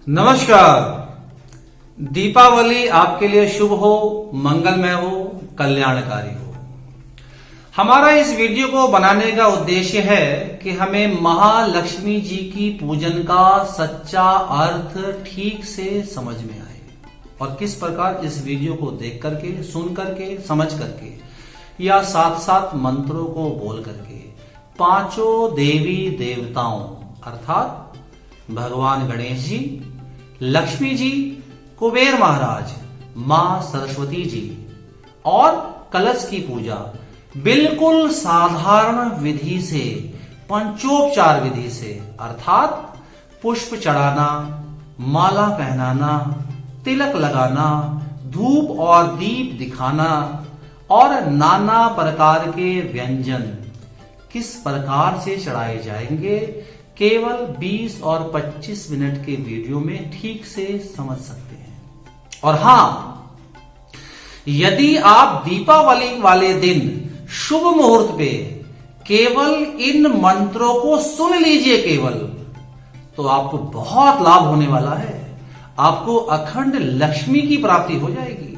नमस्कार। दीपावली आपके लिए शुभ हो, मंगलमय हो, कल्याणकारी हो। हमारा इस वीडियो को बनाने का उद्देश्य है कि हमें महालक्ष्मी जी की पूजन का सच्चा अर्थ ठीक से समझ में आए और किस प्रकार इस वीडियो को देख करके, सुन करके, समझ करके या साथ साथ मंत्रों को बोल करके पांचों देवी देवताओं अर्थात भगवान गणेश जी, लक्ष्मी जी, कुबेर महाराज, मां सरस्वती जी और कलश की पूजा बिल्कुल साधारण विधि से, पंचोपचार विधि से अर्थात पुष्प चढ़ाना, माला पहनाना, तिलक लगाना, धूप और दीप दिखाना और नाना प्रकार के व्यंजन किस प्रकार से चढ़ाए जाएंगे केवल 20 और 25 मिनट के वीडियो में ठीक से समझ सकते हैं। और हां, यदि आप दीपावली वाले दिन शुभ मुहूर्त पे केवल इन मंत्रों को सुन लीजिए केवल, तो आपको बहुत लाभ होने वाला है। आपको अखंड लक्ष्मी की प्राप्ति हो जाएगी।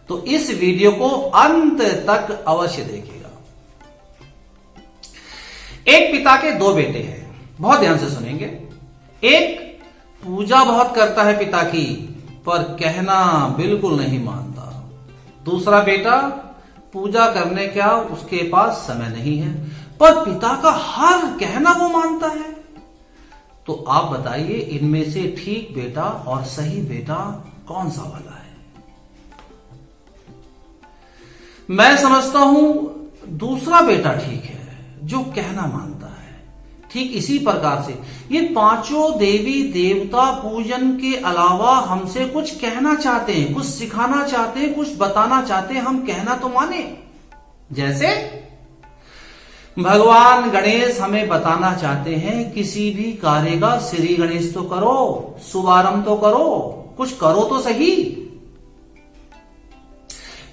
तो इस वीडियो को अंत तक अवश्य देखिएगा। एक पिता के दो बेटे हैं, बहुत ध्यान से सुनेंगे। एक पूजा बहुत करता है पिता की, पर कहना बिल्कुल नहीं मानता। दूसरा बेटा पूजा करने क्या उसके पास समय नहीं है, पर पिता का हर कहना वो मानता है। तो आप बताइए इनमें से ठीक बेटा और सही बेटा कौन सा वाला है? मैं समझता हूं दूसरा बेटा ठीक है, जो कहना मानता है। ठीक इसी प्रकार से ये पांचों देवी देवता पूजन के अलावा हमसे कुछ कहना चाहते हैं, कुछ सिखाना चाहते हैं, कुछ बताना चाहते हैं, हम कहना तो माने। जैसे भगवान गणेश हमें बताना चाहते हैं किसी भी कार्य का श्री गणेश तो करो, शुभारंभ तो करो, कुछ करो तो सही।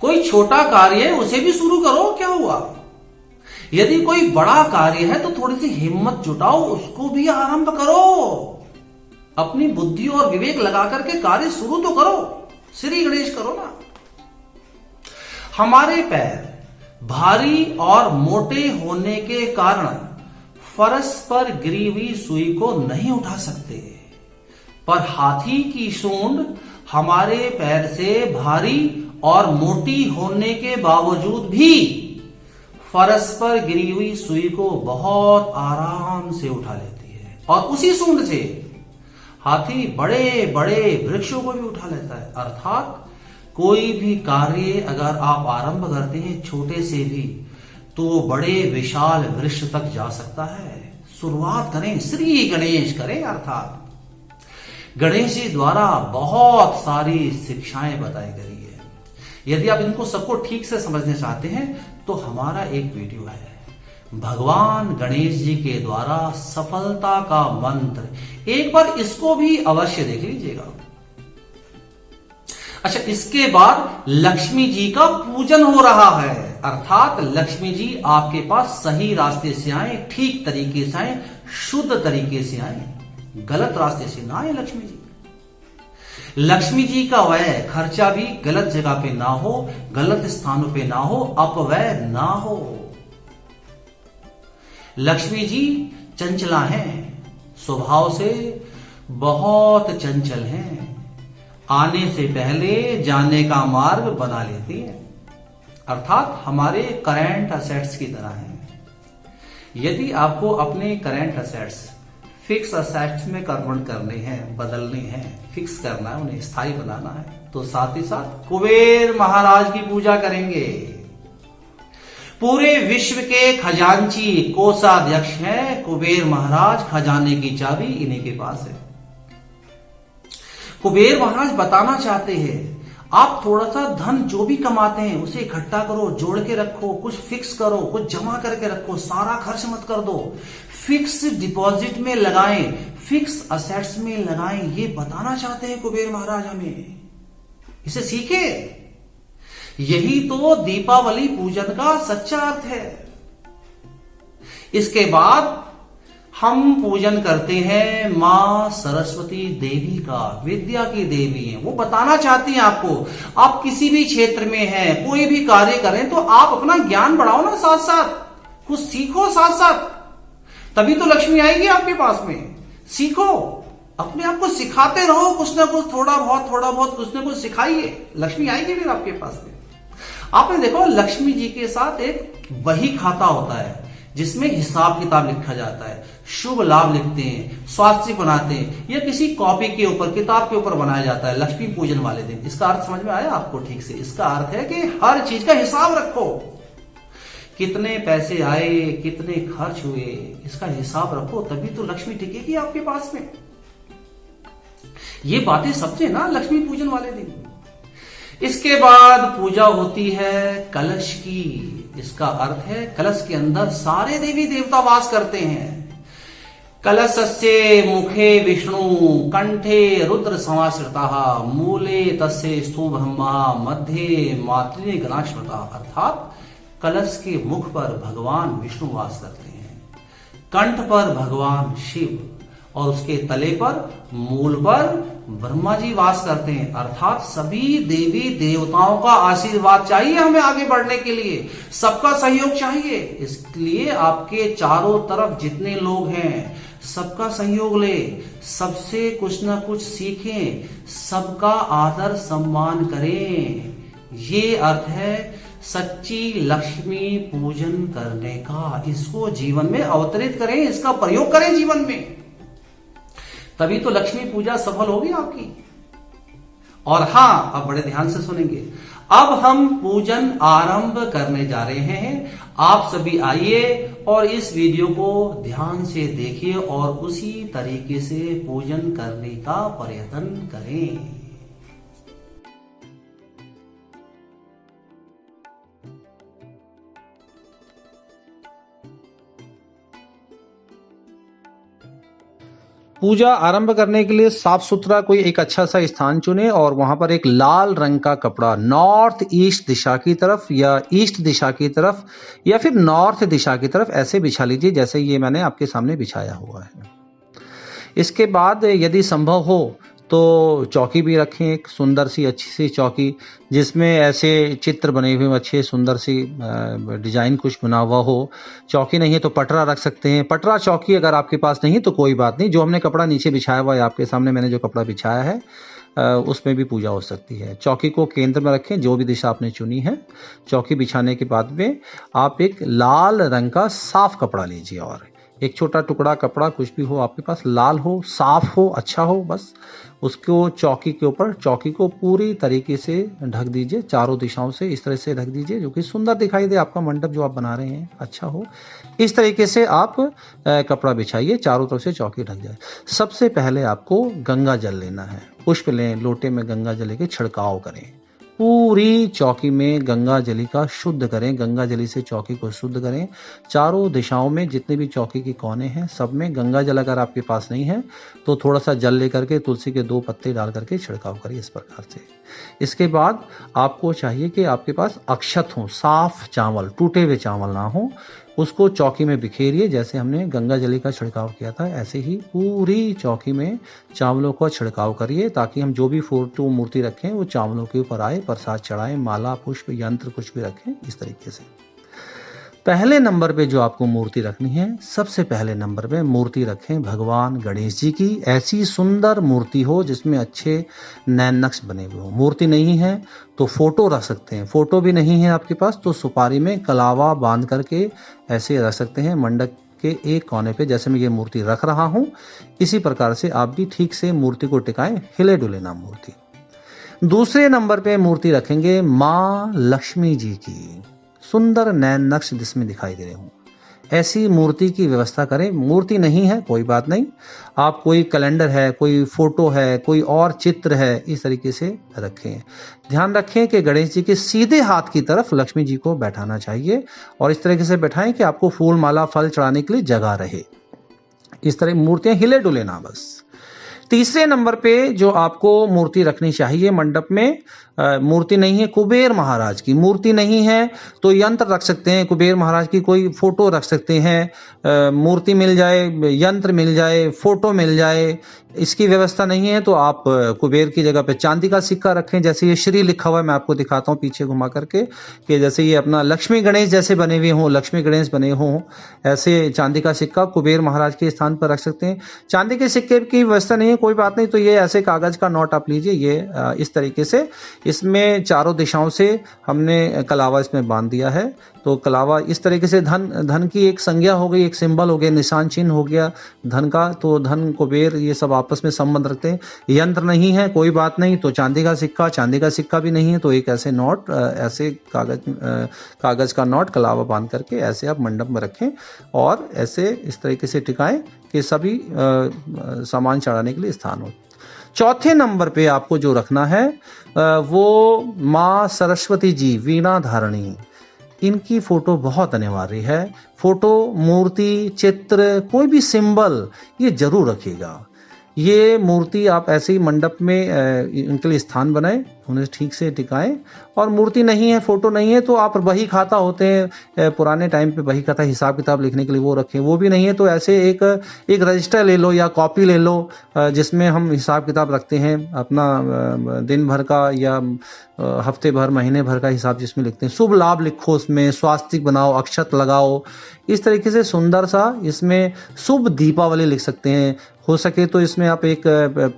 कोई छोटा कार्य है उसे भी शुरू करो, क्या हुआ? यदि कोई बड़ा कार्य है तो थोड़ी सी हिम्मत जुटाओ, उसको भी आरंभ करो। अपनी बुद्धि और विवेक लगा करके कार्य शुरू तो करो, श्री गणेश करो ना। हमारे पैर भारी और मोटे होने के कारण फर्श पर गिरी हुई सुई को नहीं उठा सकते, पर हाथी की सूंड हमारे पैर से भारी और मोटी होने के बावजूद भी फर्श पर गिरी हुई सुई को बहुत आराम से उठा लेती है। और उसी सूंड से हाथी बड़े बड़े वृक्षों को भी उठा लेता है। अर्थात कोई भी कार्य अगर आप आरंभ करते हैं छोटे से भी, तो बड़े विशाल वृक्ष तक जा सकता है। शुरुआत करें, श्री गणेश करें। अर्थात गणेश जी द्वारा बहुत सारी शिक्षाएं बताई गई है। यदि आप इनको सबको ठीक से समझना चाहते हैं तो हमारा एक वीडियो है भगवान गणेश जी के द्वारा सफलता का मंत्र, एक बार इसको भी अवश्य देख लीजिएगा। अच्छा, इसके बाद लक्ष्मी जी का पूजन हो रहा है। अर्थात लक्ष्मी जी आपके पास सही रास्ते से आए, ठीक तरीके से आए, शुद्ध तरीके से आए, गलत रास्ते से ना आए। लक्ष्मी जी का व्यय खर्चा भी गलत जगह पे ना हो, गलत स्थानों पे ना हो, अपव्यय ना हो। लक्ष्मी जी चंचला हैं, स्वभाव से बहुत चंचल हैं, आने से पहले जाने का मार्ग बना लेती हैं। अर्थात हमारे करंट असेट्स की तरह हैं। यदि आपको अपने करंट असेट्स फिक्स असेट्स में कन्वर्ट करने हैं, बदलने हैं, फिक्स करना है, उन्हें स्थायी बनाना है, तो साथ ही साथ कुबेर महाराज की पूजा करेंगे। पूरे विश्व के खजांची कोषाध्यक्ष हैं कुबेर महाराज, खजाने की चाबी इन्हीं के पास है। कुबेर महाराज बताना चाहते हैं आप थोड़ा सा धन जो भी कमाते हैं उसे इकट्ठा करो, जोड़ के रखो, कुछ फिक्स करो, कुछ जमा करके रखो, सारा खर्च मत कर दो, फिक्स डिपॉजिट में लगाएं, फिक्स असेट्स में लगाएं। ये बताना चाहते हैं कुबेर महाराज हमें। इसे सीखे। यही तो दीपावली पूजन का सच्चा अर्थ है। इसके बाद हम पूजन करते हैं माँ सरस्वती देवी का, विद्या की देवी है। वो बताना चाहती हैं आपको, आप किसी भी क्षेत्र में हैं, कोई भी कार्य करें तो आप अपना ज्ञान बढ़ाओ ना, साथ साथ कुछ सीखो साथ साथ, तभी तो लक्ष्मी आएगी आपके पास में। सीखो, अपने आप को सिखाते रहो, कुछ ना कुछ थोड़ा बहुत कुछ ना कुछ सिखाइए, लक्ष्मी आएगी फिर आपके पास में। आपने देखो लक्ष्मी जी के साथ एक वही खाता होता है जिसमें हिसाब किताब लिखा जाता है, शुभ लाभ लिखते हैं, स्वास्थ्य बनाते हैं, या किसी कॉपी के ऊपर, किताब के ऊपर बनाया जाता है लक्ष्मी पूजन वाले दिन। इसका अर्थ समझ में आया आपको ठीक से? इसका अर्थ है कि हर चीज का हिसाब रखो, कितने पैसे आए, कितने खर्च हुए, इसका हिसाब रखो, तभी तो लक्ष्मी टिकेगी आपके पास में। ये बातें समझे ना लक्ष्मी पूजन वाले दिन। इसके बाद पूजा होती है कलश की। इसका अर्थ है कलश के अंदर सारे देवी देवता वास करते हैं। कलशस्य मुखे विष्णु कंठे रुद्र समाश्रिता मूले तस्य स्तु ब्रह्मा मध्ये मातृ गणाश्रिता। अर्थात कलश के मुख पर भगवान विष्णु वास करते हैं, कंठ पर भगवान शिव और उसके तले पर, मूल पर ब्रह्मा जी वास करते हैं। अर्थात सभी देवी देवताओं का आशीर्वाद चाहिए हमें आगे बढ़ने के लिए, सबका सहयोग चाहिए। इसलिए आपके चारों तरफ जितने लोग हैं सबका सहयोग ले, सबसे कुछ ना कुछ सीखें, सबका आदर सम्मान करें। ये अर्थ है सच्ची लक्ष्मी पूजन करने का। इसको जीवन में अवतरित करें, इसका प्रयोग करें जीवन में, तभी तो लक्ष्मी पूजा सफल होगी आपकी। और हां, अब बड़े ध्यान से सुनेंगे, अब हम पूजन आरंभ करने जा रहे हैं। आप सभी आइए और इस वीडियो को ध्यान से देखिए और उसी तरीके से पूजन करने का प्रयत्न करें। पूजा आरंभ करने के लिए साफ सुथरा कोई एक अच्छा सा स्थान चुने और वहां पर एक लाल रंग का कपड़ा नॉर्थ ईस्ट दिशा की तरफ या ईस्ट दिशा की तरफ या फिर नॉर्थ दिशा की तरफ ऐसे बिछा लीजिए जैसे ये मैंने आपके सामने बिछाया हुआ है। इसके बाद यदि संभव हो तो चौकी भी रखें, एक सुंदर सी अच्छी सी चौकी जिसमें ऐसे चित्र बने हुए अच्छे सुंदर सी डिजाइन कुछ बना हुआ हो। चौकी नहीं है तो पटरा रख सकते हैं। पटरा चौकी अगर आपके पास नहीं है तो कोई बात नहीं, जो हमने कपड़ा नीचे बिछाया हुआ है आपके सामने मैंने जो कपड़ा बिछाया है उसमें भी पूजा हो सकती है। चौकी को केंद्र में रखें, जो भी दिशा आपने चुनी है। चौकी बिछाने के बाद में आप एक लाल रंग का साफ कपड़ा लीजिए और एक छोटा टुकड़ा कपड़ा कुछ भी हो आपके पास, लाल हो, साफ हो, अच्छा हो, बस उसको चौकी के ऊपर, चौकी को पूरी तरीके से ढक दीजिए, चारों दिशाओं से इस तरह से ढक दीजिए जो कि सुंदर दिखाई दे, आपका मंडप जो आप बना रहे हैं अच्छा हो। इस तरीके से आप कपड़ा बिछाइए, चारों तरफ से चौकी ढक जाए। सबसे पहले आपको गंगा जल लेना है, पुष्प लें, लोटे में गंगा जल लेके छिड़काव करें, पूरी चौकी में गंगा जली का शुद्ध करें, गंगा जली से चौकी को शुद्ध करें। चारों दिशाओं में जितने भी चौकी के कोने हैं सब में गंगा जल अगर आपके पास नहीं है तो थोड़ा सा जल लेकर के तुलसी के 2 पत्ते डाल करके छिड़काव करिए इस प्रकार से। इसके बाद आपको चाहिए कि आपके पास अक्षत हो, साफ चावल, टूटे हुए चावल ना हो, उसको चौकी में बिखेरिए। जैसे हमने गंगा जली का छिड़काव किया था ऐसे ही पूरी चौकी में चावलों का छिड़काव करिए ताकि हम जो भी फोटो मूर्ति रखें वो चावलों के ऊपर आए, प्रसाद चढ़ाएं, माला पुष्प यंत्र कुछ भी रखें इस तरीके से। पहले नंबर पे जो आपको मूर्ति रखनी है, सबसे पहले नंबर पे मूर्ति रखें भगवान गणेश जी की। ऐसी सुंदर मूर्ति हो जिसमें अच्छे नैन नक्श बने हुए हो। मूर्ति नहीं है तो फोटो रख सकते हैं, फोटो भी नहीं है आपके पास तो सुपारी में कलावा बांध करके ऐसे रख सकते हैं मंडप के एक कोने पे। जैसे मैं ये मूर्ति रख रहा हूं इसी प्रकार से आप भी ठीक से मूर्ति को टिकाएं, हिले डुले ना मूर्ति। दूसरे नंबर पे मूर्ति रखेंगे माँ लक्ष्मी जी की, सुंदर नैन नक्श जिसमें दिखाई दे रहे हों, ऐसी मूर्ति की व्यवस्था करें। मूर्ति नहीं है कोई बात नहीं, आप कोई कैलेंडर है, कोई फोटो है, कोई और चित्र है, इस तरीके से रखें। ध्यान रखें कि गणेश जी के सीधे हाथ की तरफ लक्ष्मी जी को बैठाना चाहिए और इस तरीके से बैठाएं कि आपको फूल माला फल चढ़ाने के लिए जगह रहे। इस तरह मूर्तियां हिले डुले ना बस। तीसरे नंबर पे जो आपको मूर्ति रखनी चाहिए मंडप में, मूर्ति नहीं है, कुबेर महाराज की मूर्ति नहीं है तो यंत्र रख सकते हैं, कुबेर महाराज की कोई फोटो रख सकते हैं। मूर्ति मिल जाए, यंत्र मिल जाए, फोटो मिल जाए, इसकी व्यवस्था नहीं है तो आप कुबेर की जगह पे चांदी का सिक्का रखें। जैसे ये श्री लिखा हुआ है, मैं आपको दिखाता हूँ पीछे घुमा करके, कि जैसे ये अपना लक्ष्मी गणेश जैसे बने हुए हों, लक्ष्मी गणेश बने हों, ऐसे चांदी का सिक्का कुबेर महाराज के स्थान पर रख सकते हैं। चांदी के सिक्के की व्यवस्था नहीं है, कोई बात नहीं, तो ये ऐसे कागज का नोट आप लीजिए, ये इस तरीके से, इसमें चारों दिशाओं से हमने कलावा इसमें बांध दिया है। तो कलावा इस तरीके से धन की एक संज्ञा हो गई, एक सिंबल हो गया, निशान चिन्ह हो गया धन का। तो धन, कुबेर, ये सब आपस में संबंध रखते हैं। यंत्र नहीं है, कोई बात नहीं, तो चांदी का सिक्का भी नहीं है तो एक ऐसे नोट, ऐसे कागज का नोट कलावा बांध करके ऐसे आप मंडप में रखें और ऐसे इस तरीके से टिकाएं कि सभी सामान चढ़ाने के लिए स्थान हो। चौथे नंबर पे आपको जो रखना है वो माँ सरस्वती जी वीणा धारणी, इनकी फोटो बहुत अनिवार्य है। फोटो, मूर्ति, चित्र, कोई भी सिंबल ये जरूर रखिएगा। ये मूर्ति आप ऐसे ही मंडप में इनके लिए स्थान बनाएं, उन्हें ठीक से टिकाएं। और मूर्ति नहीं है, फोटो नहीं है तो आप बही खाता होते हैं, पुराने टाइम पे बही खाता हिसाब किताब लिखने के लिए वो रखें, वो भी नहीं है तो ऐसे एक रजिस्टर ले लो या कॉपी ले लो जिसमें हम हिसाब किताब रखते हैं अपना, दिन भर का या हफ्ते भर, महीने भर का हिसाब जिसमें लिखते हैं। शुभ लाभ लिखो उसमें, स्वास्तिक बनाओ, अक्षत लगाओ, इस तरीके से सुंदर सा। इसमें शुभ दीपावली लिख सकते हैं, हो सके तो इसमें आप एक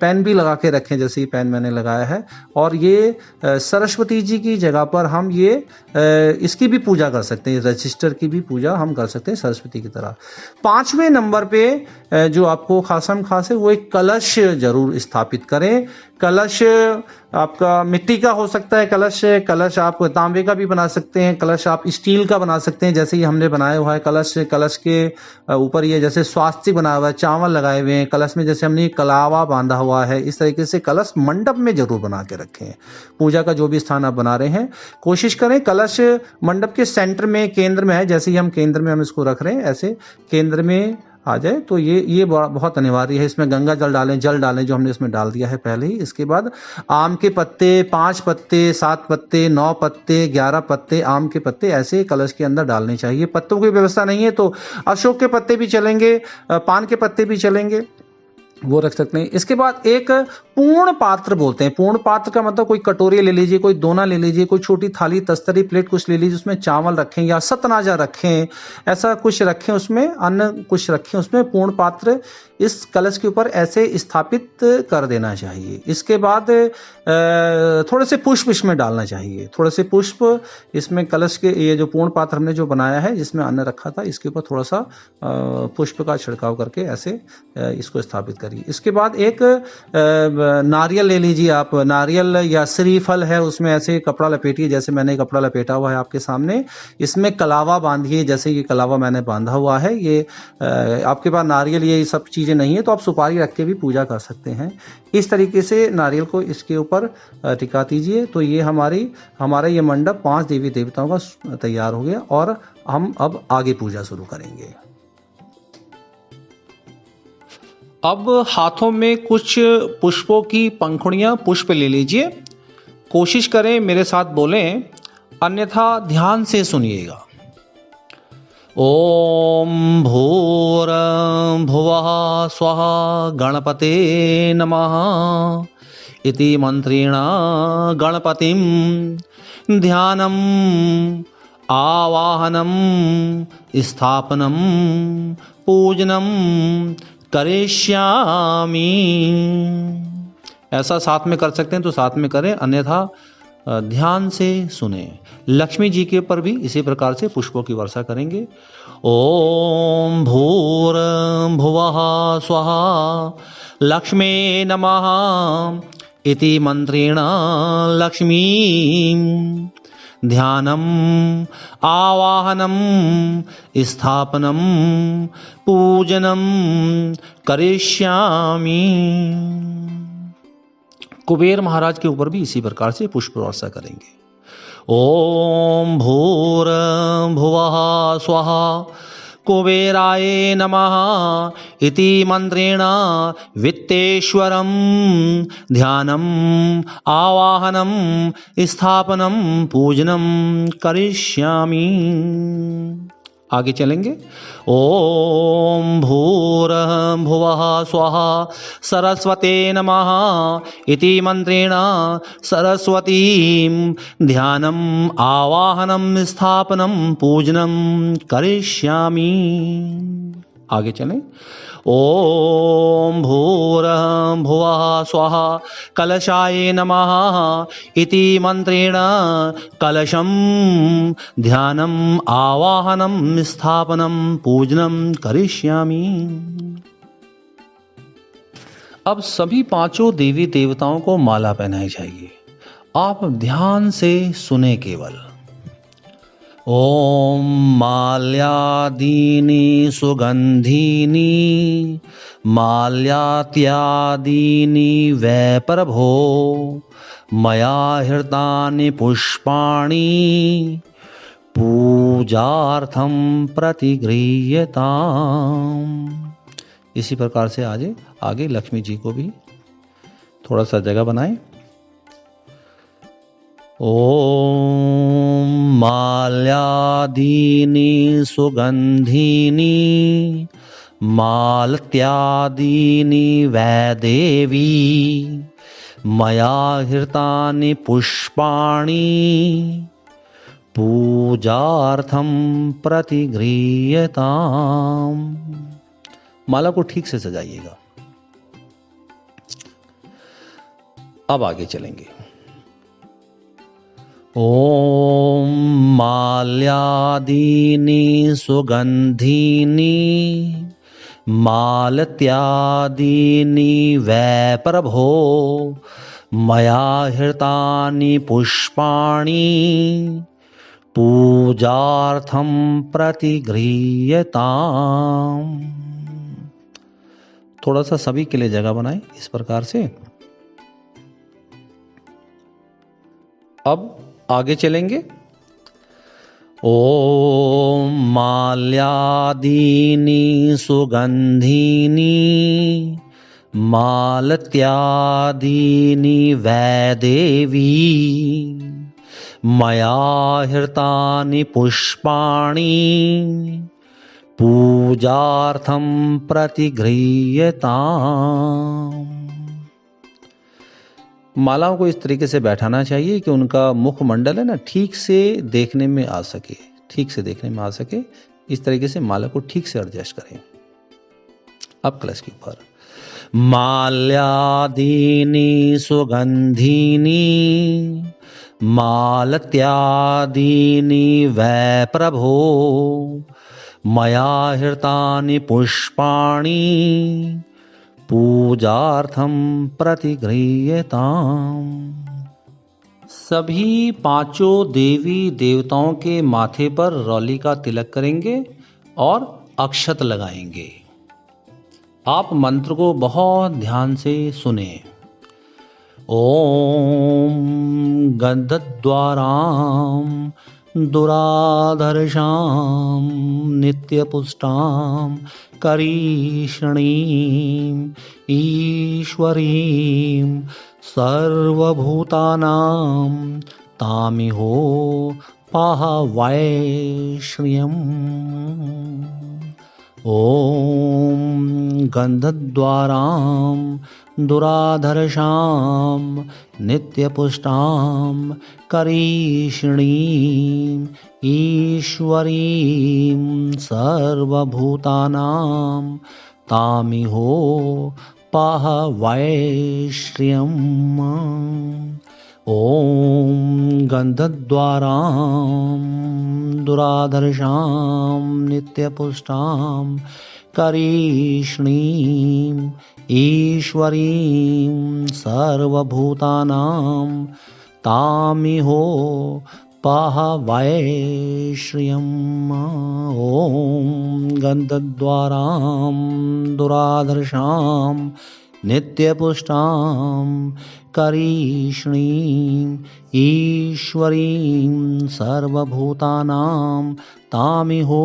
पेन भी लगा के रखें, जैसे ये पेन मैंने लगाया है। और ये सरस्वती जी की जगह पर हम ये इसकी भी पूजा कर सकते हैं, रजिस्टर की भी पूजा हम कर सकते हैं सरस्वती की तरह। 5वें नंबर पे जो आपको खासम खास है वो एक कलश जरूर स्थापित करें। कलश आपका मिट्टी का हो सकता है, कलश आप तांबे का भी बना सकते हैं, कलश आप स्टील का बना सकते हैं, जैसे ये हमने बनाया हुआ है कलश के ऊपर ये जैसे स्वास्तिक बना हुआ है, चावल लगाए हुए हैं, कलश में जैसे हमने कलावा बांधा हुआ है, इस तरीके से कलश मंडप में जरूर बना के रखें। पूजा का जो भी स्थान आप बना रहे हैं कोशिश करें कलश मंडप के सेंटर में, केंद्र में है, जैसे ही हम केंद्र में हम इसको रख रहे हैं ऐसे केंद्र में आ जाए। तो ये बहुत अनिवार्य है। इसमें गंगा जल डालें जो हमने इसमें डाल दिया है पहले ही। इसके बाद आम के पत्ते, 5 पत्ते, 7 पत्ते, 9 पत्ते, 11 पत्ते आम के पत्ते ऐसे कलश के अंदर डालने चाहिए। पत्तों की व्यवस्था नहीं है तो अशोक के पत्ते भी चलेंगे, पान के पत्ते भी चलेंगे, वो रख सकते हैं। इसके बाद एक पूर्ण पात्र बोलते हैं। पूर्ण पात्र का मतलब कोई कटोरी ले लीजिए, कोई दोना ले लीजिए, कोई छोटी थाली, तस्तरी, प्लेट कुछ ले लीजिए, उसमें चावल रखें या सतनाजा रखें, ऐसा कुछ रखें, उसमें अन्न कुछ रखें उसमें। पूर्ण पात्र इस कलश के ऊपर ऐसे स्थापित कर देना चाहिए। इसके बाद थोड़े से पुष्प इसमें डालना चाहिए, थोड़े से पुष्प इसमें कलश के, ये जो पूर्ण पात्र हमने जो बनाया है जिसमें अन्न रखा था इसके ऊपर थोड़ा सा पुष्प का छिड़काव करके ऐसे इसको स्थापित करिए। इसके बाद एक नारियल ले लीजिए आप, नारियल या श्रीफल है उसमें ऐसे कपड़ा लपेटिए, जैसे मैंने कपड़ा लपेटा हुआ है आपके सामने। इसमें कलावा बांधिए, जैसे ये कलावा मैंने बांधा हुआ है। ये आपके पास नारियल ये सब चीजें नहीं है तो आप सुपारी रख के भी पूजा कर सकते हैं। इस तरीके से नारियल को इसके ऊपर टिका दीजिए। तो ये हमारा ये मंडप 5 देवी देवताओं का तैयार हो गया और हम अब आगे पूजा शुरू करेंगे। अब हाथों में कुछ पुष्पों की पंखुड़ियां, पुष्प ले लीजिए। कोशिश करें मेरे साथ बोलें, अन्यथा ध्यान से सुनिएगा। ओम भूर भुवः स्वः गणपते नमः इति मंत्रेण गणपतिं ध्यानम् आवाहनम् स्थापनम् पूजनम् करिष्यामि। ऐसा साथ में कर सकते हैं तो साथ में करें, अन्यथा ध्यान से सुने। लक्ष्मी जी के ऊपर भी इसी प्रकार से पुष्पों की वर्षा करेंगे। ओम भूर भुवः स्वः लक्ष्मे नमः इति मंत्रेण लक्ष्मी ध्यानम् आवाहनम् स्थापनम् पूजनम् करिष्यामि। कुबेर महाराज के ऊपर भी इसी प्रकार से पुष्प वर्षा करेंगे। ओम भूर भुवः स्वः कुबेराय नमः इति मंत्रेण वित्तेश्वरं ध्यानम् आवाहनं स्थापनं पूजनं करिष्यामि। आगे चलेंगे। ओम भूर्भुवः स्वः सरस्वते नमः इति मंत्रेण सरस्वतीं ध्यानम् आवाहनं स्थापनं पूजनं करिष्यामि। आगे चलें। ओम भूर्भुवः स्वः कलशाय नमः इति मंत्रेण कलशं ध्यानम् आवाहनं स्थापनं पूजनं करिष्यामि। अब सभी पांचों देवी देवताओं को माला पहनाई जाएगी। आप ध्यान से सुने केवल। ओम माल्यादीनि सुगंधीनि माल्यात्यादीनि वै प्रभो मया हृतानि पुष्पाणि पूजार्थं प्रतिगृह्यताम्। इसी प्रकार से आगे लक्ष्मी जी को भी थोड़ा सा जगह बनाएं। ओम माल्यादीनि सुगंधीनि मालत्यादीनि वैदेवी मया हृतानि पुष्पाणि पूजार्थं प्रतिगृह्यताम्। माला को ठीक से सजाइएगा। अब आगे चलेंगे। ओम माल्यादीनि सुगंधीनि मालत्यादीनि वै प्रभो मया हृतानि पुष्पाणि पूजार्थं प्रतिगृह्यताम्। थोड़ा सा सभी के लिए जगह बनाएं इस प्रकार से। अब आगे चलेंगे। ओम माल्यादीनि सुगंधीनि मालत्यादीनि वैदेवी मया हृतानि पुष्पाणि पूजार्थं प्रतिगृह्यताम्। मालाओं को इस तरीके से बैठाना चाहिए कि उनका मुखमंडल है ना ठीक से देखने में आ सके, इस तरीके से माला को ठीक से एडजस्ट करें। अब कलश के ऊपर माल्यादीनि सुगंधीनि मालत्यादीनि वै प्रभो मया हृतानि पुष्पाणि पूजार्थं प्रतिगृह्यताम्। सभी पांचों देवी देवताओं के माथे पर रौली का तिलक करेंगे और अक्षत लगाएंगे। आप मंत्र को बहुत ध्यान से सुने। ओम गन्धद्वारां दुराधर्षां नित्यपुष्टां करीषणीं ईश्वरीं सर्वभूतानां तामिहो पाहवैश्रियम्। ओम गन्धद्वारां दुराधर्षां नित्यपुष्टां करीषणीं ईश्वरीं सर्वभूतानां तामिहो पाहवैश्रियम्। ओम गन्धद्वारां दुराधर्षां नित्यपुष्टां करीषणीं ईश्वरीं सर्वभूतानां तामिहो पाहवैश्रियम्। ओम गन्धद्वारां दुराधर्षां नित्यपुष्टां करीषणीं ईश्वरीं सर्वभूतानां तामिहो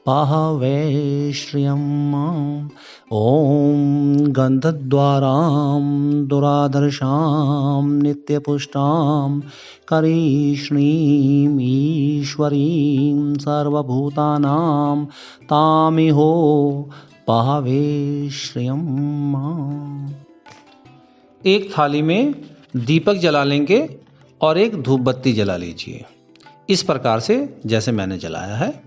पाहवे श्रियम् ॐ गन्धद्वारां दुरादर्शां नित्यपुष्टां करीष्णीं ईश्वरीं सर्वभूतानां तामिहो पाहवे श्रियम्। एक थाली में दीपक जला लेंगे और एक धूप बत्ती जला लीजिए, इस प्रकार से जैसे मैंने जलाया है।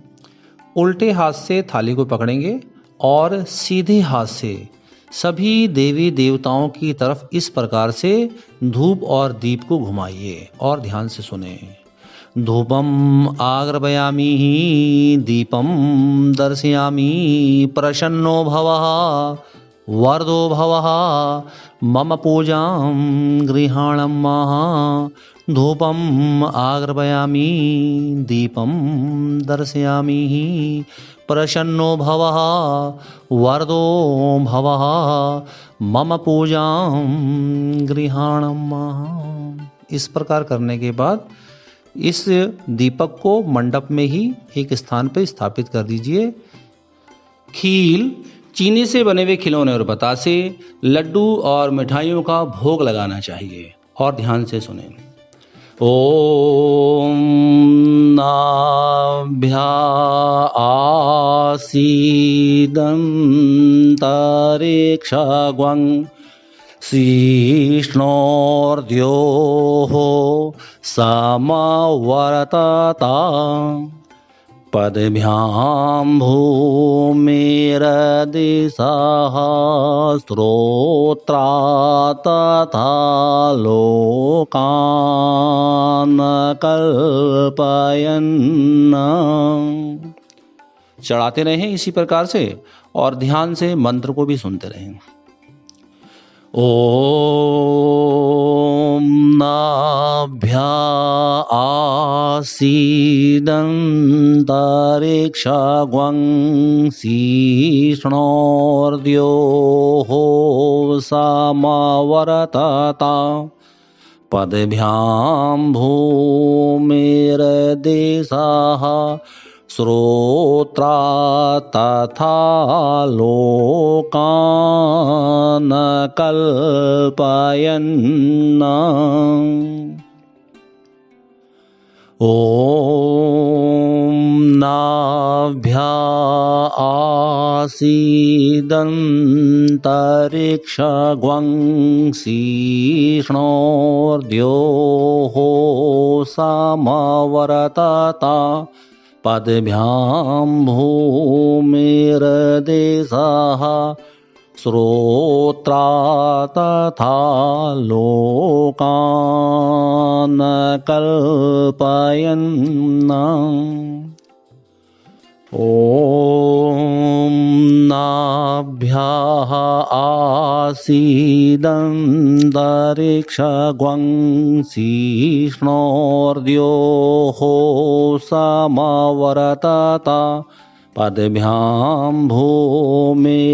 उल्टे हाथ से थाली को पकड़ेंगे और सीधे हाथ से सभी देवी देवताओं की तरफ इस प्रकार से धूप और दीप को घुमाइए और ध्यान से सुने। धूपम आग्रपयामि दीपम दर्शयामि प्रसन्नो भवः वरदो भवः मम पूजां गृहाणं धूपम आग्रपयामि दीपम दर्शयामि प्रसन्नो भवः वरदो भवः मम पूजां गृहाणं। इस प्रकार करने के बाद इस दीपक को मंडप में ही एक स्थान पर स्थापित कर दीजिए। खील, चीनी से बने हुए खिलौने और बतासे, लड्डू और मिठाइयों का भोग लगाना चाहिए और ध्यान से सुने। ओम नाभ्या आसीदन्तरिक्षग्वं शीष्णोर्द्योः समवर्तता पदभ्यां भूमिरदिशः स्त्रोत्रा तथा लोकान् कल्पयन्। चढ़ाते रहें इसी प्रकार से और ध्यान से मंत्र को भी सुनते रहें। ओम नाभ्या आसीदन्तरिक्षग्वं शीष्णोर्द्योः समवर्तता पदभ्यां भूमिरदिशः श्रोत्रा तथा लोकान् कल्पयन्। ओम नाभ्या आसीदन्तरिक्षग्वं शीष्णोर्द्योः समवर्तता पदभ्यां भूमिरदिशः श्रोत्रा तथा लोकान् कल्पयन्। ओम नाभ्याः आसीदन्तरिक्षग्वं शीष्णोर्द्योः समवर्तता पदभ्यां भूमिरदिशः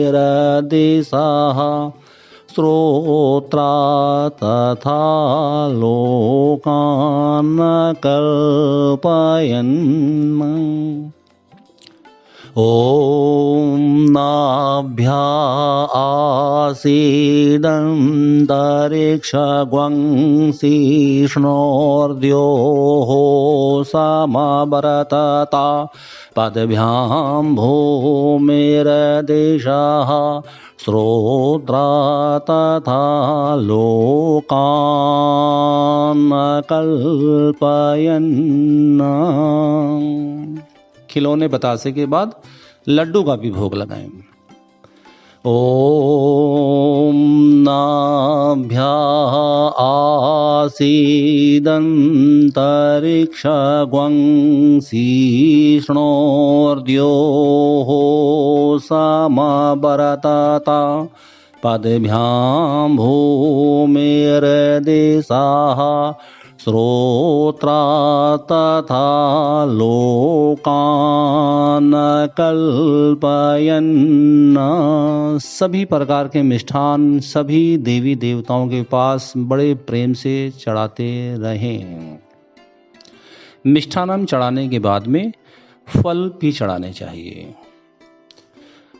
श्रोत्रा तथा लोकान् कल्पयन्। ओम नाभ्या आसीदन्तरिक्षग्वं शीष्णोर्द्योः समवर्तता पदभ्यां भूमिरदिशः श्रोत्रा तथा लोकान् कल्पयन्। खिलौने बतासे के बाद लड्डू का भी भोग लगाएं। ओम नाभ्या आसीदन्तरिक्षग्वं शीष्णोर्द्योः समवर्तता पदभ्यां भूमिरदिशः श्रोत्रा तथा लोकान् कल्पयन्। सभी प्रकार के मिष्ठान सभी देवी देवताओं के पास बड़े प्रेम से चढ़ाते रहें। मिष्ठानम चढ़ाने के बाद में फल भी चढ़ाने चाहिए।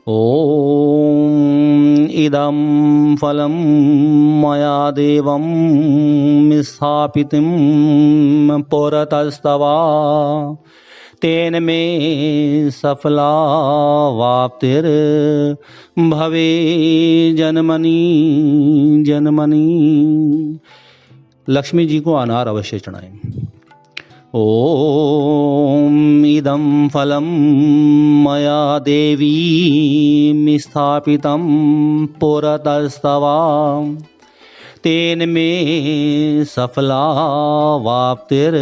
ओम इदं फलं मया देवं स्थापितं पुरतस्तवा तेन मे सफला वाप्तिर भवे जन्मनि जन्मनि। लक्ष्मी जी को अनार अवश्य चढ़ाएं। ओम इदं फलं मया देवी स्थापितं पुरतस्तवा तेन मे सफला वाप्तिर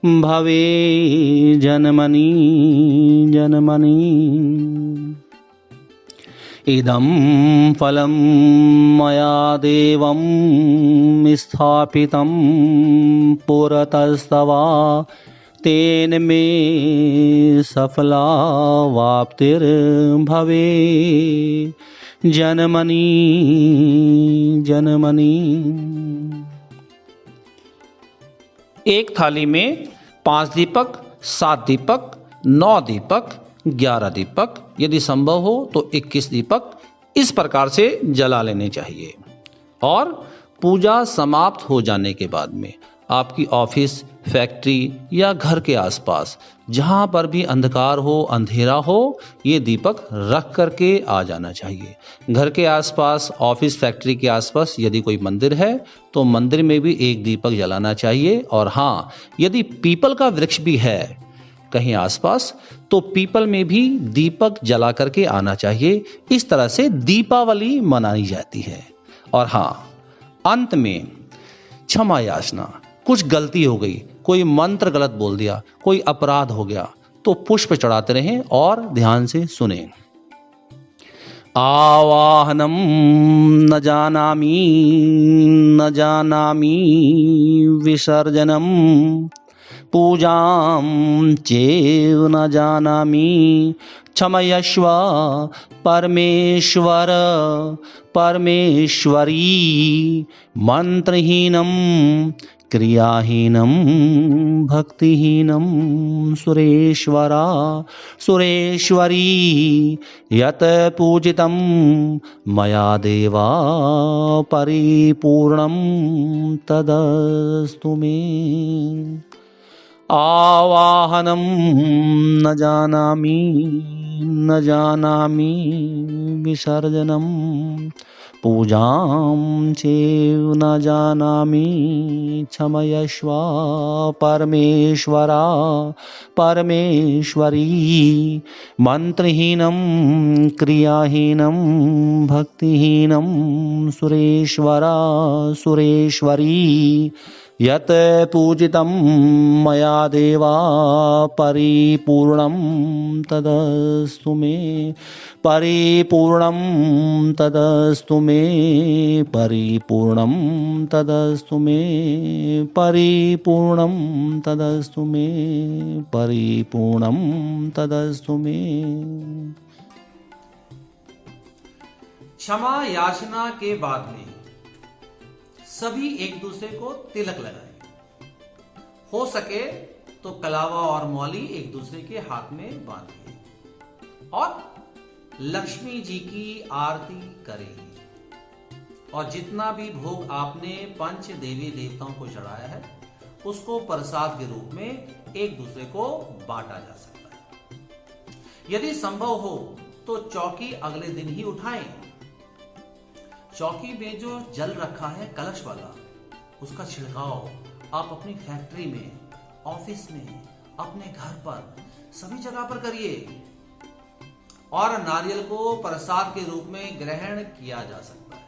भवे जन्मनि जन्मनि। इदं फलं मया देवं स्थापितं पुरतस्तवा तेन मे सफला वाप्तिर भवे जन्मनि जन्मनि। एक थाली में 5 दीपक, 7 दीपक, 9 दीपक, 11 दीपक, यदि संभव हो तो 21 दीपक इस प्रकार से जला लेने चाहिए। और पूजा समाप्त हो जाने के बाद में आपकी ऑफिस, फैक्ट्री या घर के आसपास जहां पर भी अंधकार हो, अंधेरा हो, ये दीपक रख करके आ जाना चाहिए। घर के आसपास, ऑफिस, फैक्ट्री के आसपास यदि कोई मंदिर है तो मंदिर में भी एक दीपक जलाना चाहिए। और हाँ, यदि पीपल का वृक्ष भी है कहीं आसपास तो पीपल में भी दीपक जला करके आना चाहिए। इस तरह से दीपावली मनाई जाती है। और हाँ, अंत में क्षमा याचना, कुछ गलती हो गई, कोई मंत्र गलत बोल दिया, कोई अपराध हो गया तो पुष्प चढ़ाते रहें और ध्यान से सुनें। आवाहनम न जानामि न जानामि विसर्जनम पूजां चेव न जानामि क्षमयस्व परमेश्वर परमेश्वरी। मंत्रहीनं क्रियाहीनं भक्तिहीनं सुरेश्वरा सुरेश्वरी। यत पूजितं मया देवा परिपूर्णं तदस्तु मे। आवाहनं न जानामि न जानामि विसर्जनं पूजां चेव न जानामि क्षमयस्व परमेश्वरा परमेश्वरी। मंत्रहीनं क्रियाहीनं भक्तिहीनं सुरेश्वरा सुरेश्वरी। यत पूजितं मया देवा परिपूर्णं तदस्तु मे परिपूर्णं तदस्तु मे परिपूर्णं तदस्तु मे परिपूर्णं तदस्तु मे परिपूर्णं तदस्तु मे। क्षमा याचना के बाद में सभी एक दूसरे को तिलक लगाएं। हो सके तो कलावा और मौली एक दूसरे के हाथ में बांधिए और लक्ष्मी जी की आरती करें। और जितना भी भोग आपने पंच देवी देवताओं को चढ़ाया है उसको प्रसाद के रूप में एक दूसरे को बांटा जा सकता है। यदि संभव हो तो चौकी अगले दिन ही उठाएं। चौकी में जो जल रखा है कलश वाला, उसका छिड़काव आप अपनी फैक्ट्री में, ऑफिस में, अपने घर पर, सभी जगह पर करिए। और नारियल को प्रसाद के रूप में ग्रहण किया जा सकता है।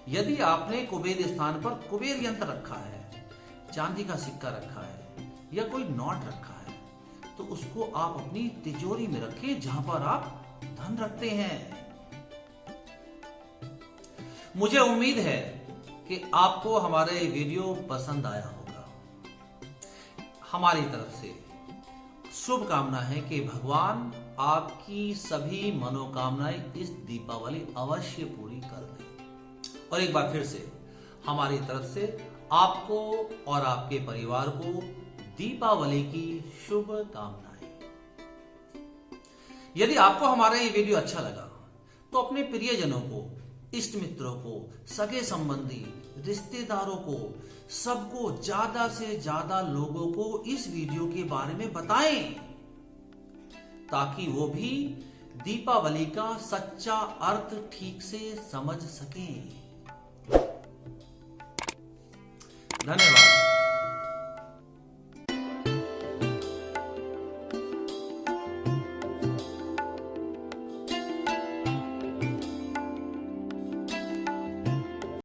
यदि आपने कुबेर स्थान पर कुबेर यंत्र रखा है, चांदी का सिक्का रखा है या कोई नोट रखा है तो उसको आप अपनी तिजोरी में रखिए जहां पर आप धन रखते हैं। मुझे उम्मीद है कि आपको हमारा ये वीडियो पसंद आया होगा। हमारी तरफ से शुभकामना है कि भगवान आपकी सभी मनोकामनाएं इस दीपावली अवश्य पूरी कर दे। और एक बार फिर से हमारी तरफ से आपको और आपके परिवार को दीपावली की शुभकामनाएं। यदि आपको हमारा ये वीडियो अच्छा लगा तो अपने प्रियजनों को, इष्ट मित्रों को, सगे संबंधी, रिश्तेदारों को, सबको, ज्यादा से ज्यादा लोगों को इस वीडियो के बारे में बताएं ताकि वो भी दीपावली का सच्चा अर्थ ठीक से समझ सकें। धन्यवाद।